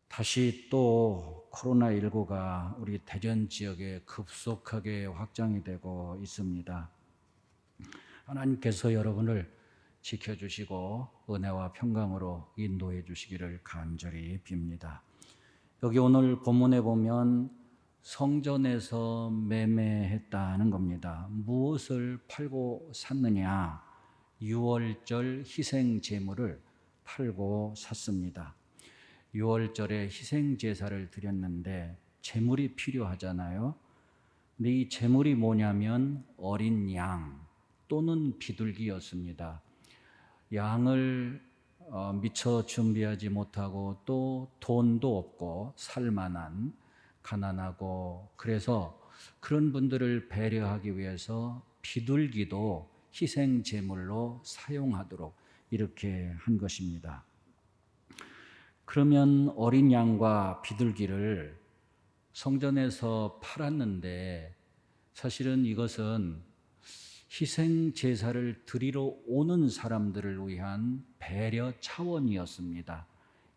다시 또 코로나19가 우리 대전 지역에 급속하게 확장이 되고 있습니다. 하나님께서 여러분을 지켜주시고 은혜와 평강으로 인도해 주시기를 간절히 빕니다. 여기 오늘 본문에 보면 성전에서 매매했다는 겁니다. 무엇을 팔고 샀느냐? 유월절 희생 제물을 팔고 샀습니다. 6월절에 희생제사를 드렸는데 제물이 필요하잖아요. 근데 이 제물이 뭐냐면 어린 양 또는 비둘기였습니다. 양을 미처 준비하지 못하고 또 돈도 없고 살만한 가난하고 그래서 그런 분들을 배려하기 위해서 비둘기도 희생제물로 사용하도록 이렇게 한 것입니다. 그러면 어린 양과 비둘기를 성전에서 팔았는데 사실은 이것은 희생 제사를 드리러 오는 사람들을 위한 배려 차원이었습니다.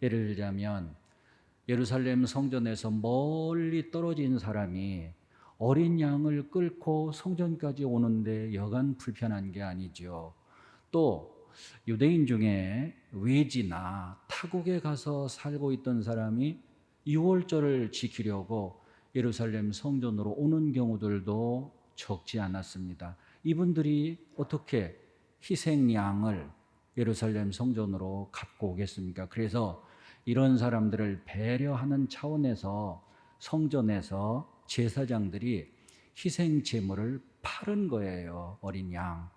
예를 들자면 예루살렘 성전에서 멀리 떨어진 사람이 어린 양을 끌고 성전까지 오는데 여간 불편한 게 아니죠. 또 유대인 중에 외지나 타국에 가서 살고 있던 사람이 유월절을 지키려고 예루살렘 성전으로 오는 경우들도 적지 않았습니다. 이분들이 어떻게 희생양을 예루살렘 성전으로 갖고 오겠습니까? 그래서 이런 사람들을 배려하는 차원에서 성전에서 제사장들이 희생 제물을 팔은 거예요. 어린 양.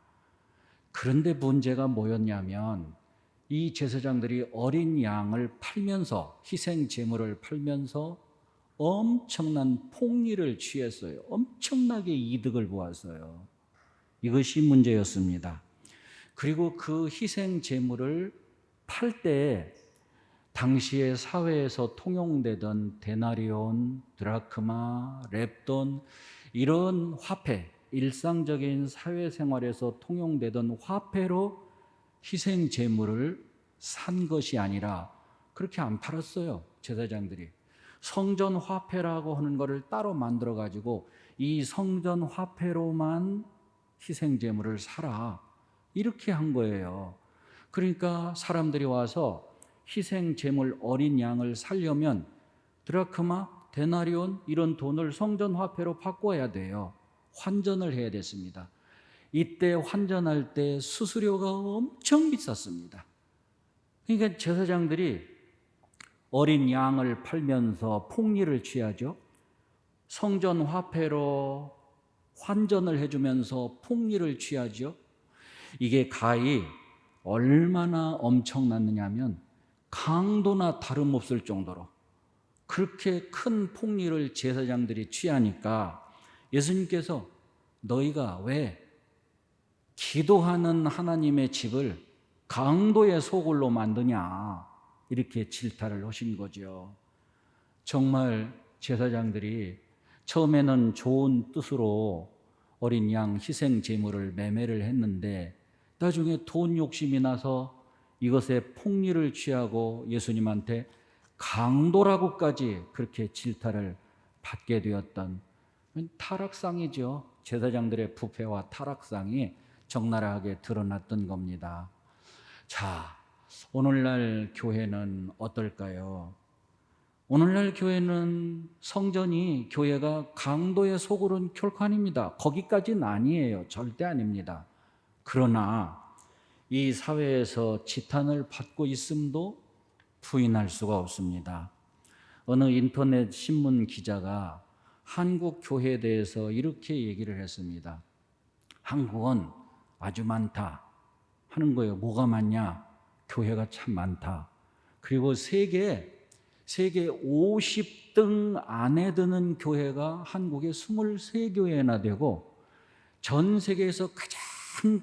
그런데 문제가 뭐였냐면 이 제사장들이 어린 양을 팔면서 희생 제물을 팔면서 엄청난 폭리를 취했어요. 엄청나게 이득을 보았어요. 이것이 문제였습니다. 그리고 그 희생 제물을 팔 때 당시의 사회에서 통용되던 데나리온, 드라크마, 렙돈 이런 화폐, 일상적인 사회생활에서 통용되던 화폐로 희생 제물을 산 것이 아니라 그렇게 안 팔았어요. 제사장들이 성전 화폐라고 하는 것을 따로 만들어 가지고 이 성전 화폐로만 희생 제물을 사라 이렇게 한 거예요. 그러니까 사람들이 와서 희생 제물 어린 양을 살려면 드라크마, 데나리온 이런 돈을 성전 화폐로 바꿔야 돼요. 환전을 해야 됐습니다. 이때 환전할 때 수수료가 엄청 비쌌습니다. 그러니까 제사장들이 어린 양을 팔면서 폭리를 취하죠. 성전 화폐로 환전을 해주면서 폭리를 취하죠. 이게 가히 얼마나 엄청났느냐면 강도나 다름없을 정도로 그렇게 큰 폭리를 제사장들이 취하니까 예수님께서 너희가 왜 기도하는 하나님의 집을 강도의 소굴로 만드냐 이렇게 질타를 하신 거죠. 정말 제사장들이 처음에는 좋은 뜻으로 어린 양 희생 제물을 매매를 했는데 나중에 돈 욕심이 나서 이것에 폭리를 취하고 예수님한테 강도라고까지 그렇게 질타를 받게 되었던 타락상이죠. 제사장들의 부패와 타락상이 적나라하게 드러났던 겁니다. 자, 오늘날 교회는 어떨까요? 오늘날 교회는 성전이 교회가 강도의 소굴은 결코 아닙니다. 거기까지는 아니에요. 절대 아닙니다. 그러나 이 사회에서 지탄을 받고 있음도 부인할 수가 없습니다. 어느 인터넷 신문 기자가 한국 교회에 대해서 이렇게 얘기를 했습니다. 한국은 아주 많다 하는 거예요. 뭐가 많냐? 교회가 참 많다. 그리고 세계 50등 안에 드는 교회가 한국에 23교회나 되고 전 세계에서 가장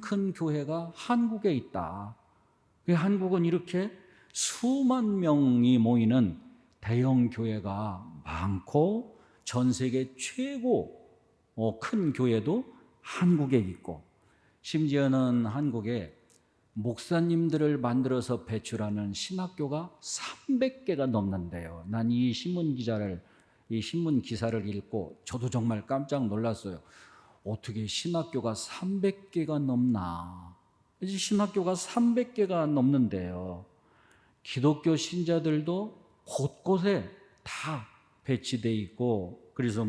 큰 교회가 한국에 있다. 한국은 이렇게 수만 명이 모이는 대형 교회가 많고 전 세계 최고 큰 교회도 한국에 있고 심지어는 한국에 목사님들을 만들어서 배출하는 신학교가 300개가 넘는데요. 난 이 신문 기사를 읽고 저도 정말 깜짝 놀랐어요. 어떻게 신학교가 300개가 넘나? 이제 신학교가 300개가 넘는데요. 기독교 신자들도 곳곳에 다 배치돼 있고, 그래서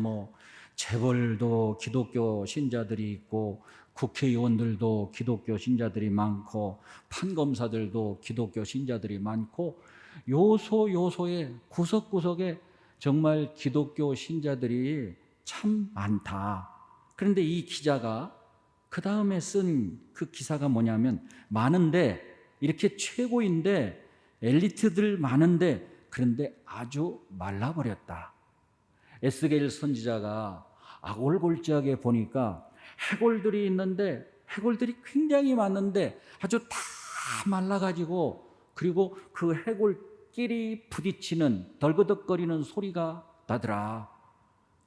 재벌도 기독교 신자들이 있고, 국회의원들도 기독교 신자들이 많고, 판검사들도 기독교 신자들이 많고, 요소요소에 구석구석에 정말 기독교 신자들이 참 많다. 그런데 이 기자가 그 다음에 쓴 그 기사가 뭐냐면, 많은데, 이렇게 최고인데, 엘리트들 많은데, 그런데 아주 말라버렸다. 에스겔 선지자가 아골골지하게 보니까 해골들이 있는데, 해골들이 굉장히 많은데 아주 다 말라가지고, 그리고 그 해골끼리 부딪히는 덜그덕거리는 소리가 나더라.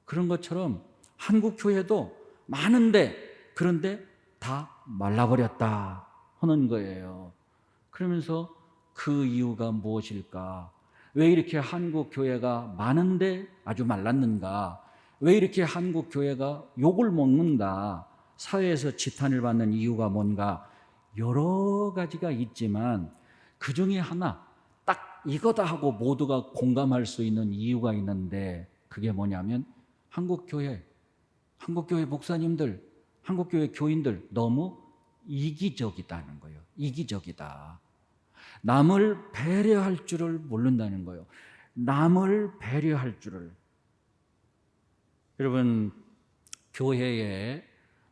그런 것처럼 한국 교회도 많은데, 그런데 다 말라버렸다 하는 거예요. 그러면서 그 이유가 무엇일까? 왜 이렇게 한국 교회가 많은데 아주 말랐는가? 왜 이렇게 한국 교회가 욕을 먹는가? 사회에서 지탄을 받는 이유가 뭔가? 여러 가지가 있지만 그 중에 하나, 딱 이거다 하고 모두가 공감할 수 있는 이유가 있는데, 그게 뭐냐면 한국 교회 목사님들, 한국 교회 교인들 너무 이기적이다는 거예요. 이기적이다. 남을 배려할 줄을 모른다는 거예요. 남을 배려할 줄을. 여러분, 교회에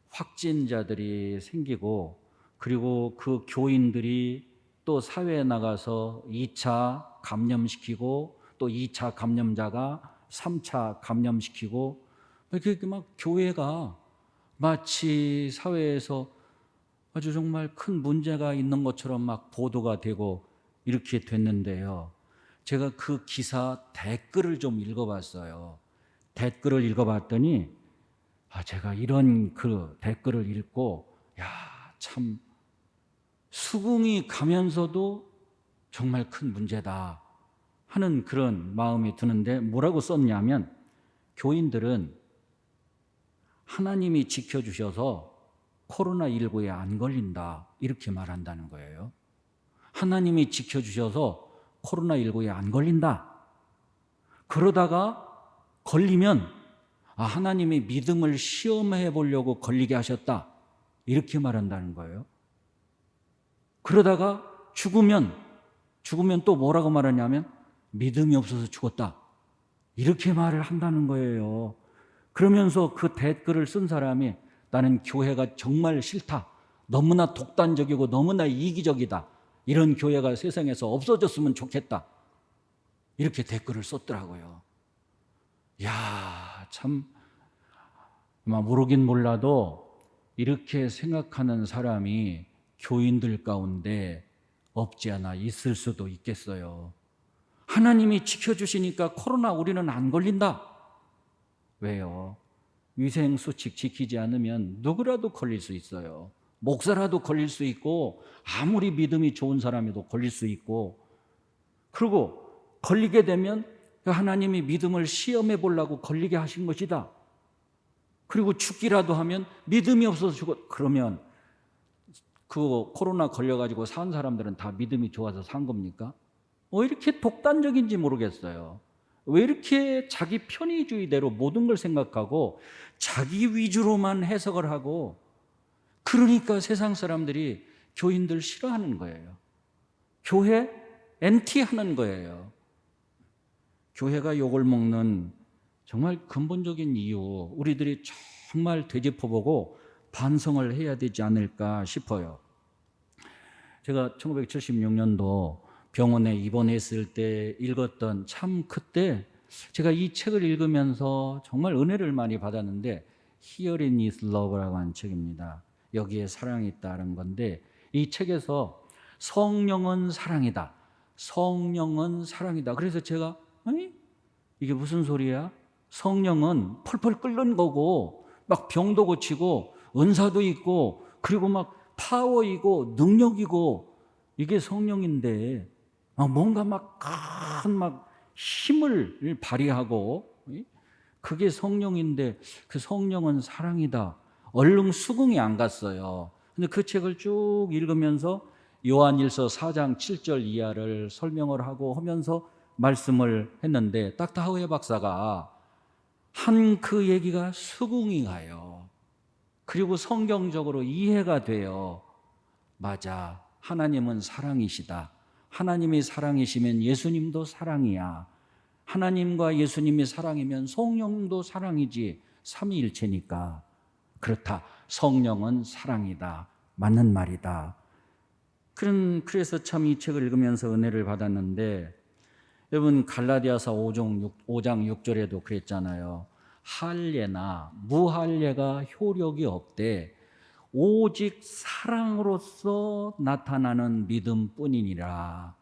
확진자들이 생기고, 그리고 그 교인들이 또 사회에 나가서 2차 감염시키고, 또 2차 감염자가 3차 감염시키고, 이렇게 막 교회가 마치 사회에서 아주 정말 큰 문제가 있는 것처럼 막 보도가 되고 이렇게 됐는데요. 제가 그 기사 댓글을 좀 읽어봤어요. 댓글을 읽어봤더니 제가 이런 그 댓글을 읽고 참 수긍이 가면서도 정말 큰 문제다 하는 그런 마음이 드는데, 뭐라고 썼냐면, 교인들은 하나님이 지켜주셔서 코로나19에 안 걸린다, 이렇게 말한다는 거예요. 하나님이 지켜주셔서 코로나19에 안 걸린다. 그러다가 걸리면 하나님이 믿음을 시험해 보려고 걸리게 하셨다, 이렇게 말한다는 거예요. 그러다가 죽으면 또 뭐라고 말하냐면 믿음이 없어서 죽었다, 이렇게 말을 한다는 거예요. 그러면서 그 댓글을 쓴 사람이 나는 교회가 정말 싫다, 너무나 독단적이고 너무나 이기적이다, 이런 교회가 세상에서 없어졌으면 좋겠다, 이렇게 댓글을 썼더라고요. 참 모르긴 몰라도 이렇게 생각하는 사람이 교인들 가운데 없지 않아 있을 수도 있겠어요. 하나님이 지켜주시니까 코로나 우리는 안 걸린다. 왜요? 위생수칙 지키지 않으면 누구라도 걸릴 수 있어요. 목사라도 걸릴 수 있고, 아무리 믿음이 좋은 사람이도 걸릴 수 있고, 그리고 걸리게 되면 하나님이 믿음을 시험해 보려고 걸리게 하신 것이다. 그리고 죽기라도 하면 믿음이 없어서 죽어. 그러면 그 코로나 걸려가지고 산 사람들은 다 믿음이 좋아서 산 겁니까? 왜 이렇게 독단적인지 모르겠어요. 왜 이렇게 자기 편의주의대로 모든 걸 생각하고 자기 위주로만 해석을 하고, 그러니까 세상 사람들이 교인들 싫어하는 거예요. 교회 엔티하는 거예요. 교회가 욕을 먹는 정말 근본적인 이유, 우리들이 정말 되짚어보고 반성을 해야 되지 않을까 싶어요. 제가 1976년도 병원에 입원했을 때 읽었던, 참 그때 제가 이 책을 읽으면서 정말 은혜를 많이 받았는데, Herein is Love라고 하는 책입니다. 여기에 사랑이 있다는 건데, 이 책에서 성령은 사랑이다, 성령은 사랑이다. 그래서 제가 이게 무슨 소리야? 성령은 펄펄 끓는 거고 막 병도 고치고 은사도 있고, 그리고 막 파워이고 능력이고 이게 성령인데 뭔가 막 큰 막 힘을 발휘하고 그게 성령인데 그 성령은 사랑이다. 얼른 수긍이 안 갔어요. 근데 그 책을 쭉 읽으면서 요한일서 4장 7절 이하를 설명을 하고 하면서 말씀을 했는데 딱타하우에 박사가 한 그 얘기가 수긍이 가요. 그리고 성경적으로 이해가 돼요. 맞아. 하나님은 사랑이시다. 하나님이 사랑이시면 예수님도 사랑이야. 하나님과 예수님이 사랑이면 성령도 사랑이지. 삼위일체니까. 그렇다. 성령은 사랑이다. 맞는 말이다. 그래서 참 이 책을 읽으면서 은혜를 받았는데 여러분 갈라디아서 5장 6절에도 그랬잖아요. 할례나 무할례가 효력이 없대. 오직 사랑으로서 나타나는 믿음뿐이니라.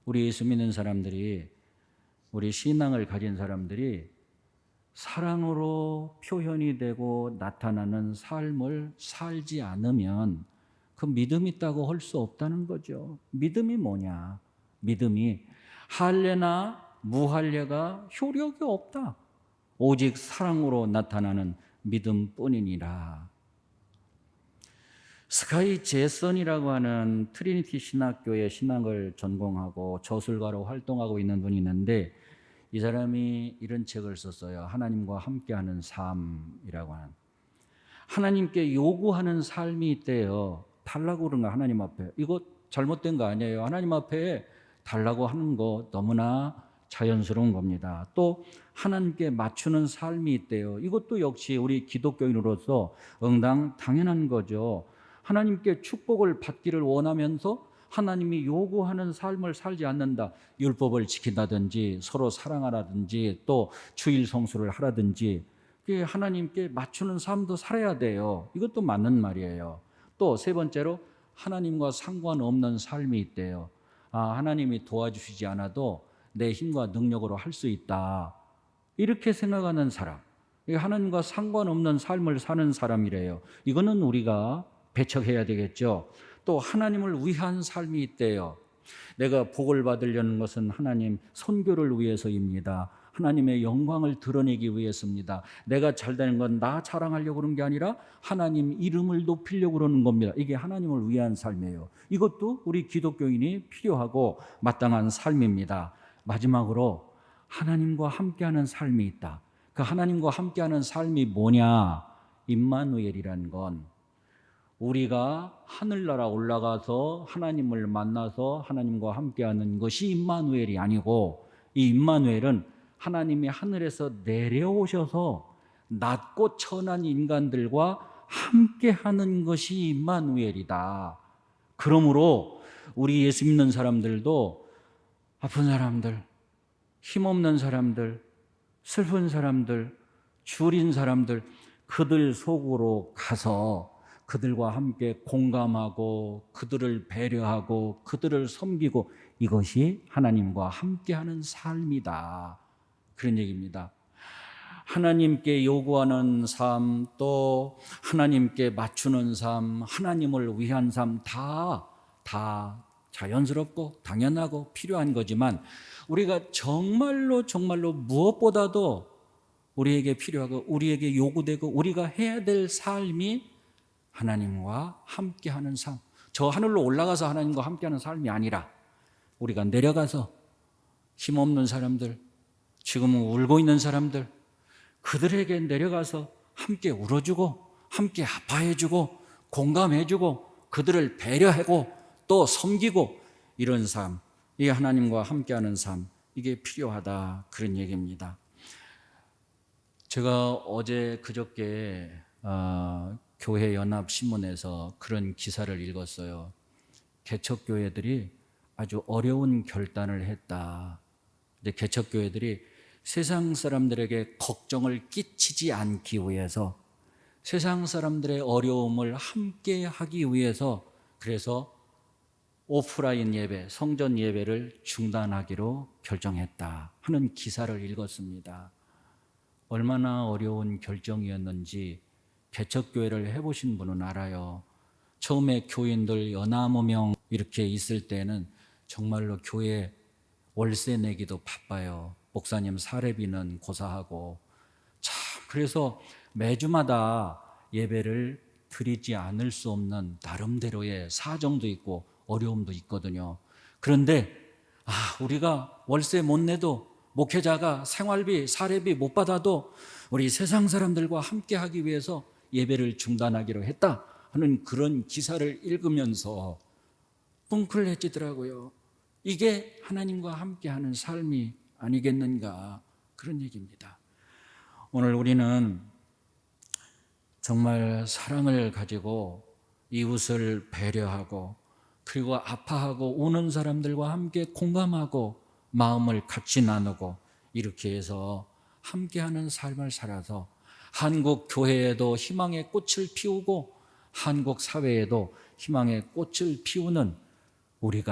우리 예수 믿는 사람들이, 우리 신앙을 가진 사람들이 사랑으로 표현이 되고 나타나는 삶을 살지 않으면 그 믿음 있다고 할 수 없다는 거죠. 믿음이 뭐냐? 믿음이 할례나 무할례가 효력이 없다. 오직 사랑으로 나타나는 믿음뿐이니라. 스카이 제선이라고 하는 트리니티 신학교의 신학을 전공하고 저술가로 활동하고 있는 분이 있는데 이 사람이 이런 책을 썼어요. 하나님과 함께하는 삶이라고 하는. 하나님께 요구하는 삶이 있대요. 달라고 그런 거 하나님 앞에. 이거 잘못된 거 아니에요. 하나님 앞에 달라고 하는 거 너무나 자연스러운 겁니다. 또 하나님께 맞추는 삶이 있대요. 이것도 역시 우리 기독교인으로서 당연한 거죠. 하나님께 축복을 받기를 원하면서 하나님이 요구하는 삶을 살지 않는다. 율법을 지킨다든지 서로 사랑하라든지 또 주일 성수를 하라든지 하나님께 맞추는 삶도 살아야 돼요. 이것도 맞는 말이에요. 또 세 번째로 하나님과 상관없는 삶이 있대요. 하나님이 도와주시지 않아도 내 힘과 능력으로 할 수 있다. 이렇게 생각하는 사람. 하나님과 상관없는 삶을 사는 사람이래요. 이거는 우리가 배척해야 되겠죠. 또 하나님을 위한 삶이 있대요. 내가 복을 받으려는 것은 하나님 선교를 위해서입니다. 하나님의 영광을 드러내기 위해서입니다. 내가 잘되는 건 나 자랑하려고 그런 게 아니라 하나님 이름을 높이려고 그러는 겁니다. 이게 하나님을 위한 삶이에요. 이것도 우리 기독교인이 필요하고 마땅한 삶입니다. 마지막으로 하나님과 함께하는 삶이 있다. 그 하나님과 함께하는 삶이 뭐냐? 임마누엘이라는 건 우리가 하늘나라 올라가서 하나님을 만나서 하나님과 함께하는 것이 임마누엘이 아니고 이 임마누엘은 하나님이 하늘에서 내려오셔서 낮고 천한 인간들과 함께하는 것이 임마누엘이다. 그러므로 우리 예수 믿는 사람들도 아픈 사람들, 힘없는 사람들, 슬픈 사람들, 줄인 사람들 그들 속으로 가서 그들과 함께 공감하고 그들을 배려하고 그들을 섬기고 이것이 하나님과 함께하는 삶이다. 그런 얘기입니다. 하나님께 요구하는 삶, 또 하나님께 맞추는 삶, 하나님을 위한 삶 다 자연스럽고 당연하고 필요한 거지만 우리가 정말로 무엇보다도 우리에게 필요하고 우리에게 요구되고 우리가 해야 될 삶이 하나님과 함께하는 삶. 저 하늘로 올라가서 하나님과 함께하는 삶이 아니라 우리가 내려가서 힘없는 사람들, 지금 울고 있는 사람들, 그들에게 내려가서 함께 울어주고 함께 아파해주고 공감해주고 그들을 배려하고 또 섬기고 이런 삶, 이 하나님과 함께하는 삶, 이게 필요하다 그런 얘기입니다. 제가 어제 그저께 교회 연합 신문에서 그런 기사를 읽었어요. 개척교회들이 아주 어려운 결단을 했다. 근데 개척교회들이 세상 사람들에게 걱정을 끼치지 않기 위해서 세상 사람들의 어려움을 함께 하기 위해서 그래서 오프라인 예배, 성전 예배를 중단하기로 결정했다 하는 기사를 읽었습니다. 얼마나 어려운 결정이었는지 개척교회를 해보신 분은 알아요. 처음에 교인들 연하무 명 이렇게 있을 때는 정말로 교회 월세 내기도 바빠요. 목사님 사례비는 고사하고. 참, 그래서 매주마다 예배를 드리지 않을 수 없는 나름대로의 사정도 있고 어려움도 있거든요. 그런데 우리가 월세 못 내도 목회자가 생활비, 사례비 못 받아도 우리 세상 사람들과 함께 하기 위해서 예배를 중단하기로 했다 하는 그런 기사를 읽으면서 뭉클해지더라고요. 이게 하나님과 함께하는 삶이 아니겠는가, 그런 얘기입니다. 오늘 우리는 정말 사랑을 가지고 이웃을 배려하고 그리고 아파하고 우는 사람들과 함께 공감하고 마음을 같이 나누고 이렇게 해서 함께하는 삶을 살아서 한국 교회에도 희망의 꽃을 피우고 한국 사회에도 희망의 꽃을 피우는 우리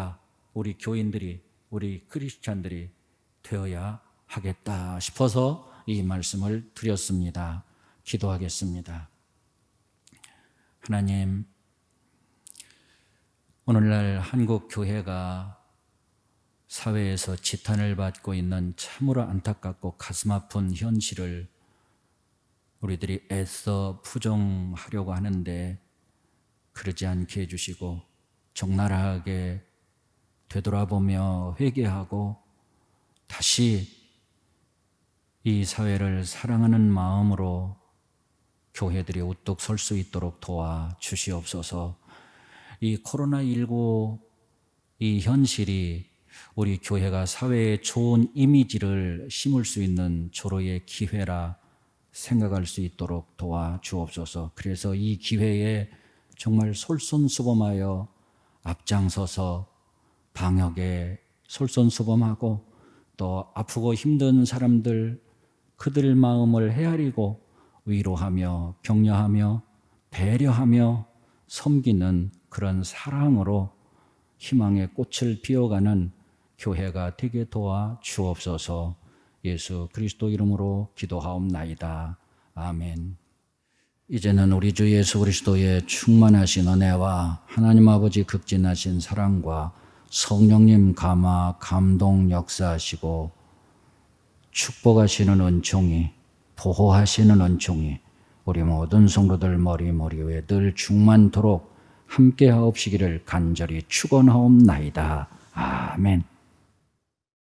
교인들이, 우리 크리스찬들이 되어야 하겠다 싶어서 이 말씀을 드렸습니다. 기도하겠습니다. 하나님, 오늘날 한국 교회가 사회에서 지탄을 받고 있는 참으로 안타깝고 가슴 아픈 현실을 우리들이 애써 부정하려고 하는데 그러지 않게 해주시고 적나라하게 되돌아보며 회개하고 다시 이 사회를 사랑하는 마음으로 교회들이 우뚝 설 수 있도록 도와 주시옵소서. 이 코로나19 이 현실이 우리 교회가 사회에 좋은 이미지를 심을 수 있는 조로의 기회라 생각할 수 있도록 도와 주옵소서. 그래서 이 기회에 정말 솔선수범하여 앞장서서 방역에 솔선수범하고 또 아프고 힘든 사람들 그들 마음을 헤아리고 위로하며 격려하며 배려하며 섬기는 그런 사랑으로 희망의 꽃을 피워가는 교회가 되게 도와 주옵소서. 예수 그리스도 이름으로 기도하옵나이다. 아멘. 이제는 우리 주 예수 그리스도의 충만하신 은혜와 하나님 아버지 극진하신 사랑과 성령님 감화 감동 역사하시고 축복하시는 은총이, 보호하시는 은총이 우리 모든 성도들 머리 위에 늘 충만토록 함께 하옵시기를 간절히 축원하옵나이다. 아멘.